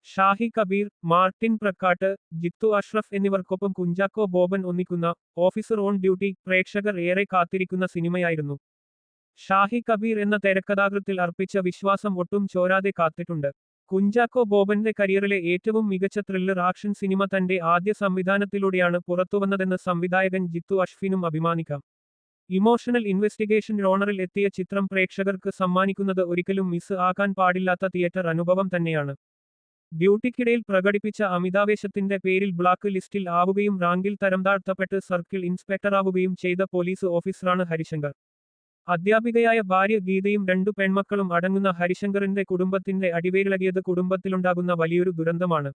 Shahi Kabir, Martin Prakkat, Jithu Ashraf എന്നിവർക്കൊപ്പം കുഞ്ചാക്കോ ബോബൻ ഒന്നിക്കുന്ന officer on duty പ്രേക്ഷകർ ഏറെ കാത്തിരിക്കുന്ന സിനിമയായിരുന്നു. ഷാഹി കബീർ എന്ന തിരക്കഥാകൃത്തിൽ അർപ്പിച്ച വിശ്വാസം ഒട്ടും ചോരാതെ കാത്തിട്ടുണ്ട്. കുഞ്ചാക്കോ ബോബന്റെ കരിയറിലെ ഏറ്റവും മികച്ച ത്രില്ലർ ആക്ഷൻ സിനിമ തന്റെ ആദ്യ സംവിധാനത്തിലൂടെയാണ് പുറത്തുവന്നതെന്ന് സംവിധായകൻ ജിത്തു അഷ്ഫിനും അഭിമാനിക്കാം. ഇമോഷണൽ ഇൻവെസ്റ്റിഗേഷൻ ജോണറിൽ എത്തിയ ചിത്രം പ്രേക്ഷകർക്ക് സമ്മാനിക്കുന്നത് ഒരിക്കലും മിസ് ആക്കാൻ പാടില്ലാത്ത തിയേറ്റർ അനുഭവം തന്നെയാണ്. ഡ്യൂട്ടിക്കിടയിൽ പ്രകടിപ്പിച്ച അമിതാവേശത്തിന്റെ പേരിൽ ബ്ലാക്ക് ലിസ്റ്റിൽ ആവുകയും റാങ്കിൽ തരംതാഴ്ത്തപ്പെട്ട് സർക്കിൾ ഇൻസ്പെക്ടറാവുകയും ചെയ്ത പോലീസ് ഓഫീസറാണ് ഹരിശങ്കർ. അധ്യാപികയായ ഭാര്യ ഗീതയും രണ്ടു പെൺമക്കളും അടങ്ങുന്ന ഹരിശങ്കറിന്റെ കുടുംബത്തിന്റെ അടിവേരിളകിയത് കുടുംബത്തിലുണ്ടാകുന്ന വലിയൊരു ദുരന്തമാണ്.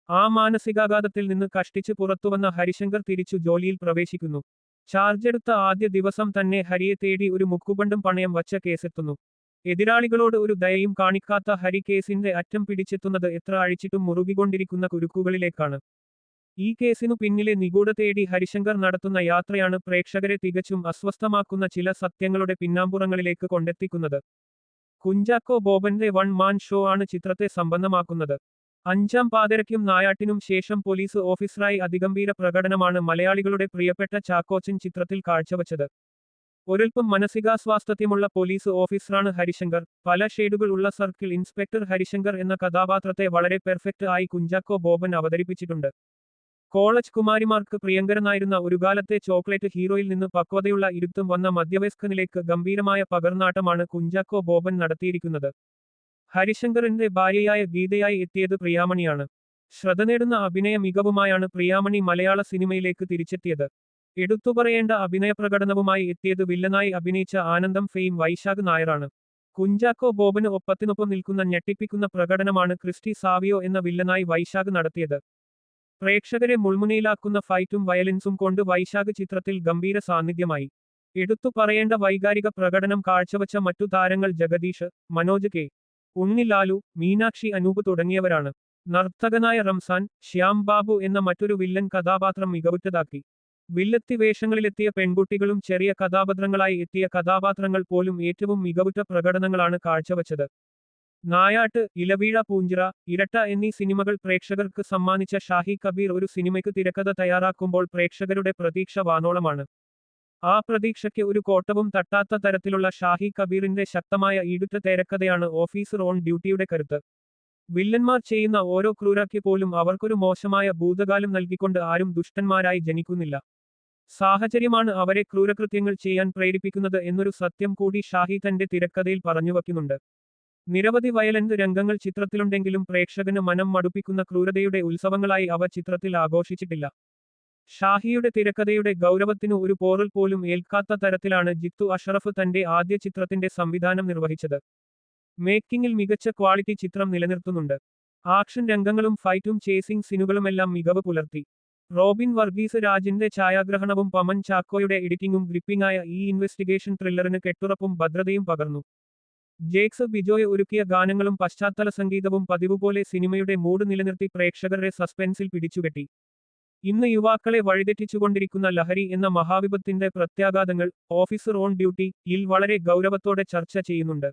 ആ മാനസികാഘാതത്തിൽ നിന്ന് കഷ്ടിച്ച് പുറത്തുവന്ന ഹരിശങ്കർ തിരിച്ചു ജോലിയിൽ പ്രവേശിക്കുന്നു. ചാർജെടുത്ത ആദ്യ ദിവസം തന്നെ ഹരിയെ തേടി ഒരു മുക്കുബണ്ടും പണയം വച്ച കേസെത്തുന്നു. എതിരാളികളോട് ഒരു ദയയും കാണിക്കാത്ത ഹരി കേസിന്റെ അറ്റം പിടിച്ചെത്തുന്നത് എത്ര അഴിച്ചിട്ടും മുറുകിക്കൊണ്ടിരിക്കുന്ന കുരുക്കുകളിലേക്കാണ്. ഈ കേസിനു പിന്നിലെ നിഗൂഢ തേടി ഹരിശങ്കർ നടത്തുന്ന യാത്രയാണ് പ്രേക്ഷകരെ തികച്ചും അസ്വസ്ഥമാക്കുന്ന ചില സത്യങ്ങളുടെ പിന്നാമ്പുറങ്ങളിലേക്ക് കൊണ്ടെത്തിക്കുന്നത്. കുഞ്ചാക്കോ ബോബന്റെ വൺ മാൻ ഷോ ആണ് ചിത്രത്തെ സമ്പന്നമാക്കുന്നത്. അഞ്ചാം പാതിരയ്ക്കും നായാട്ടിനും ശേഷം പോലീസ് ഓഫീസറായി അതിഗംഭീര പ്രകടനമാണ് മലയാളികളുടെ പ്രിയപ്പെട്ട ചാക്കോച്ചൻ ചിത്രത്തിൽ കാഴ്ചവച്ചത്. ഒരൽപ്പം മാനസികാസ്വാസ്ഥ്യമുള്ള പോലീസ് ഓഫീസറാണ് ഹരിശങ്കർ. പല ഷെയ്ഡുകൾ ഉള്ള സർക്കിൾ ഇൻസ്പെക്ടർ ഹരിശങ്കർ എന്ന കഥാപാത്രത്തെ വളരെ പെർഫെക്റ്റ് ആയി കുഞ്ചാക്കോ ബോബൻ അവതരിപ്പിച്ചിട്ടുണ്ട്. കോളേജ് കുമാരിമാർക്ക് പ്രിയങ്കരനായിരുന്ന ഒരുകാലത്തെ ചോക്ലേറ്റ് ഹീറോയിൽ നിന്ന് പക്വതയുള്ള ഇരുത്തും വന്ന മധ്യവയസ്കനിലേക്ക് ഗംഭീരമായ പകർന്നാട്ടമാണ് കുഞ്ചാക്കോ ബോബൻ നടത്തിയിരിക്കുന്നത്. ഹരിശങ്കറിന്റെ ഭാര്യയായ ഗീതയായി എത്തിയത് പ്രിയാമണിയാണ്. ശ്രദ്ധ നേടുന്ന അഭിനയ മികവുമായാണ് പ്രിയാമണി മലയാള സിനിമയിലേക്ക് തിരിച്ചെത്തിയത്. എടുത്തുപറയേണ്ട അഭിനയപ്രകടനവുമായി എത്തിയത് വില്ലനായി അഭിനയിച്ച ആനന്ദം ഫെയിം വൈശാഖ് നായരാണ്. കുഞ്ചാക്കോ ബോബന് ഒപ്പത്തിനൊപ്പം നിൽക്കുന്ന ഞെട്ടിപ്പിക്കുന്ന പ്രകടനമാണ് ക്രിസ്റ്റി സാവിയോ എന്ന വില്ലനായി വൈശാഖ് നടത്തിയത്. പ്രേക്ഷകരെ മുൾമുനയിലാക്കുന്ന ഫൈറ്റും വയലൻസും കൊണ്ട് വൈശാഖ് ചിത്രത്തിൽ ഗംഭീര സാന്നിധ്യമായി. എടുത്തു പറയേണ്ട വൈകാരിക പ്രകടനം കാഴ്ചവച്ച മറ്റു താരങ്ങൾ ജഗദീഷ്, മനോജ് കെ, ഉണ്ണി ലാലു, മീനാക്ഷി അനൂപ് തുടങ്ങിയവരാണ്. നർത്തകനായ റംസാൻ, ശ്യാം ബാബു എന്ന മറ്റൊരു വില്ലൻ കഥാപാത്രം മികവുറ്റതാക്കി. വില്ലത്തി വേഷങ്ങളിലെത്തിയ പെൺകുട്ടികളും ചെറിയ കഥാപാത്രങ്ങളായി എത്തിയ കഥാപാത്രങ്ങൾ പോലും ഏറ്റവും മികവുറ്റ പ്രകടനങ്ങളാണ് കാഴ്ചവച്ചത്. നായാട്ട്, ഇലവീഴ പൂഞ്ചിറ, ഇരട്ട എന്നീ സിനിമകൾ പ്രേക്ഷകർക്ക് സമ്മാനിച്ച ഷാഹി കബീർ ഒരു സിനിമയ്ക്ക് തിരക്കഥ തയ്യാറാക്കുമ്പോൾ പ്രേക്ഷകരുടെ പ്രതീക്ഷ വാനോളമാണ്. ആ പ്രതീക്ഷയ്ക്ക് ഒരു കോട്ടവും തട്ടാത്ത തരത്തിലുള്ള ഷാഹി കബീറിന്റെ ശക്തമായ ഈടുറ്റ തിരക്കഥയാണ് ഓഫീസർ ഓൺ ഡ്യൂട്ടിയുടെ കരുത്ത്. വില്ലന്മാർ ചെയ്യുന്ന ഓരോ ക്രൂരയ്ക്ക് പോലും അവർക്കൊരു മോശമായ ഭൂതകാലം നൽകിക്കൊണ്ട് ആരും ദുഷ്ടന്മാരായി ജനിക്കുന്നില്ല. സാഹചര്യമാണ് അവരെ ക്രൂരകൃത്യങ്ങൾ ചെയ്യാൻ പ്രേരിപ്പിക്കുന്നത് എന്നൊരു സത്യം കൂടി ഷാഹി തന്റെ തിരക്കഥയിൽ പറഞ്ഞുവയ്ക്കുന്നുണ്ട്. നിരവധി വയലന്റ് രംഗങ്ങൾ ചിത്രത്തിലുണ്ടെങ്കിലും പ്രേക്ഷകന് മനം മടുപ്പിക്കുന്ന ക്രൂരതയുടെ ഉത്സവങ്ങളായി അവ ചിത്രത്തിൽ ആഘോഷിച്ചിട്ടില്ല. ഷാഹിയുടെ തിരക്കഥയുടെ ഗൗരവത്തിനു ഒരു പോറൽ പോലും ഏൽക്കാത്ത തരത്തിലാണ് ജിത്തു അഷറഫ് തന്റെ ആദ്യ ചിത്രത്തിന്റെ സംവിധാനം നിർവഹിച്ചത്. മേക്കിങ്ങിൽ മികച്ച ക്വാളിറ്റി ചിത്രം നിലനിർത്തുന്നുണ്ട്. ആക്ഷൻ രംഗങ്ങളും ഫൈറ്റും ചേസിംഗ് സീനുകളുമെല്ലാം മികവ് പുലർത്തി. റോബിൻ വർഗീസ് രാജിന്റെ ഛായാഗ്രഹണവും പമൻ ചാക്കോയുടെ എഡിറ്റിംഗും ഗ്രിപ്പിംഗായ ഈ ഇൻവെസ്റ്റിഗേഷൻ ത്രില്ലറിന് കെട്ടുറപ്പും ഭദ്രതയും പകർന്നു. ജേക്സ് ബിജോയ് ഒരുക്കിയ ഗാനങ്ങളും പശ്ചാത്തല സംഗീതവും പതിവുപോലെ സിനിമയുടെ മൂഡ് നിലനിർത്തി പ്രേക്ഷകരുടെ സസ്പെൻസിൽ പിടിച്ചുകെട്ടി. ഇന്ന് യുവാക്കളെ വഴിതെറ്റിച്ചുകൊണ്ടിരിക്കുന്ന ലഹരി എന്ന മഹാവിപത്തിന്റെ പ്രത്യാഘാതങ്ങൾ ഓഫീസർ ഓൺ ഡ്യൂട്ടി യിൽ വളരെ ഗൗരവത്തോടെ ചർച്ച ചെയ്യുന്നുണ്ട്.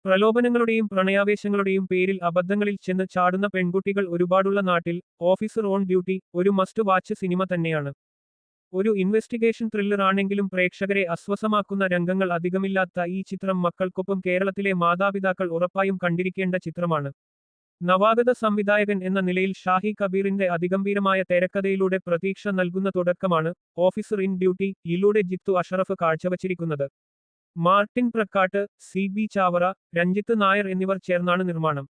പ്രലോഭനങ്ങളുടെയും പ്രണയാവേശങ്ങളുടെയും പേരിൽ അബദ്ധങ്ങളിൽ ചെന്ന് ചാടുന്ന പെൺകുട്ടികൾ ഒരുപാടുള്ള നാട്ടിൽ ഓഫീസർ ഓൺ ഡ്യൂട്ടി ഒരു മസ്റ്റ് വാച്ച് സിനിമ തന്നെയാണ്. ഒരു ഇൻവെസ്റ്റിഗേഷൻ ത്രില്ലർ ആണെങ്കിലും പ്രേക്ഷകരെ അസ്വസ്ഥമാക്കുന്ന രംഗങ്ങൾ അധികമില്ലാത്ത ഈ ചിത്രം മക്കൾക്കൊപ്പം കേരളത്തിലെ മാതാപിതാക്കൾ ഉറപ്പായും കണ്ടിരിക്കേണ്ട ചിത്രമാണ്. നവാഗത സംവിധായകൻ എന്ന നിലയിൽ ഷാഹി കബീറിന്റെ അതിഗംഭീരമായ തിരക്കഥയിലൂടെ പ്രതീക്ഷ നൽകുന്ന തുടക്കമാണ് ഓഫീസർ ഇൻ ഡ്യൂട്ടി യിലൂടെ ജിത്തു അഷറഫ് കാഴ്ചവച്ചിരിക്കുന്നത്. മാർട്ടിൻ പ്രക്കാട്ട്, CB ചാവറ, രഞ്ജിത്ത് നായർ എന്നിവർ ചേർന്നാണ് നിർമ്മാണം.